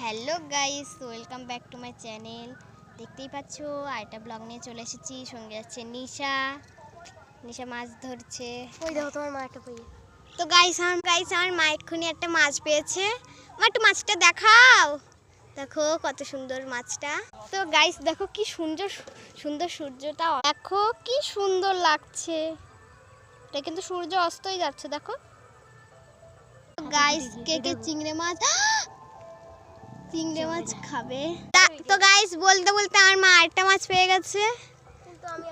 Hello guys, welcome back to my channel. দেখতেই পাচ্ছ আরেকটা ব্লগ নিয়ে চলে এসেছি। সঙ্গে আছে নিশা মাছ ধরছে। ওই দেখো তোমার মা একটা পেয়ে। তো গাইস আমার মা এক্ষুনি একটা মাছ পেয়েছে। মা একটু মাছটা দেখাও। দেখো কত সুন্দর মাছটা। তো গাইস দেখো কি সুন্দর সুন্দর সূর্যটা, দেখো কি সুন্দর লাগছে। এটা কিন্তু সূর্য অস্তই যাচ্ছে দেখো। গাইস কে কে চিংড়ি মাছ খাবে? তো গাইস বলতে বলতে আমার মা আরেকটা মাছ পেয়ে গেছে। কিন্তু আমি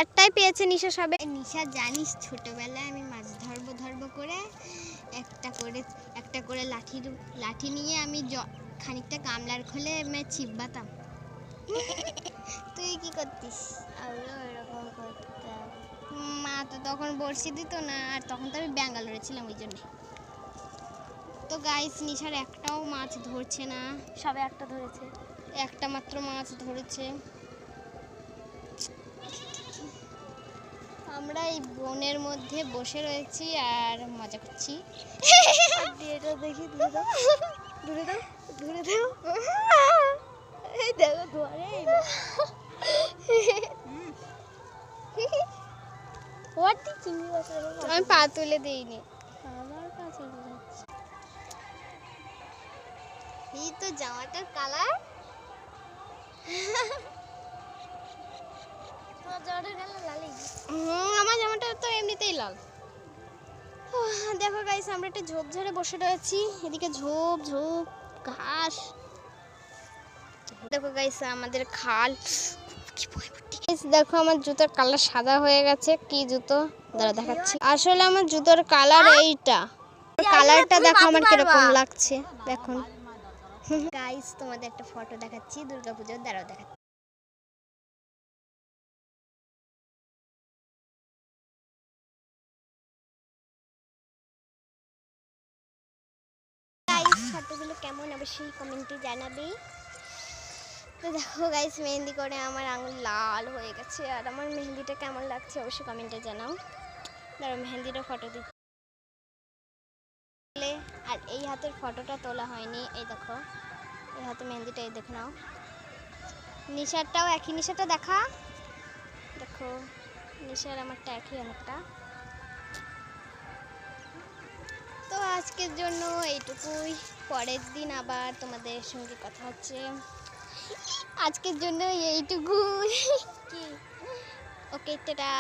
একটাই পেয়েছে নিশা সবে। নিশা জানিস ছোটবেলায় আমি মাছ ধরবো করে একটা করে লাঠি নিয়ে আমি খানিকটা গামলার খোলে ছিপবাতাম। তুই কি করতিস? আমিও এরকম করতাম। মা তো তখন বড়শি দিত না, আর তখন তো আমি ব্যাঙ্গালোরে ছিলাম ওই জন্য। তো গাইস নিশার একটাও মাছ ধরছে না, সবে একটা ধরেছে, একটা মাত্র মাছ ধরেছে। আমরা এই বনের মধ্যে বসে রয়েছি আর মজা করছি। এটা দেখি দূরে দাও এই দেখো ধরে চিংড়ি মাছ আমি পা তুলে দিইনি। আমার কাছে যাচ্ছে। এই তো জামাটার কালার। তোমার জামাটার কালার লালি। আমার জামাটা তো এমনিতেই লাল। দেখো গাইস আমরা একটা ঝোপ ঝাড়ে বসে রয়েছি। এদিকে ঝোপ ঘাস। দেখো গাইস আমাদের খাল। দেখো আমার জুতোর কালার সাদা হয়ে গেছে। কি জুতো দাঁড়া দেখাচ্ছি। আসলে আমার জুতোর কালার এইটা। কালারটা দেখো আমার কিরকম লাগছে দেখুন। গাইস তোমাদের একটা ফটো দেখাচ্ছি দুর্গাপূজার, দাঁড়াও দেখাচ্ছি। গাইস ফটোগুলো কেমন অবশ্যই কমেন্টে জানাবে। তো দেখো গাইস মেহেন্দি করে আমার আঙুল লাল হয়ে গেছে, আর আমার মেহেন্দিটা কেমন লাগছে অবশ্যই কমেন্টে জানাও। দাঁড়াও মেহেন্দিটা ফটো দিচ্ছি। আর এই হাতের ফটোটা তোলা হয়নি, এই দেখো এই হাতে মেহেন্দিটা, এই দেখে নাও। নিশারটাও একই, নিশাটা দেখা দেখো, নিশার আমারটা একই অনেকটা। তো আজকের জন্য এইটুকুই, পরের দিন আবার তোমাদের সঙ্গে কথা হচ্ছে। আজকের জন্য এইটুকুই। ওকে টাটা।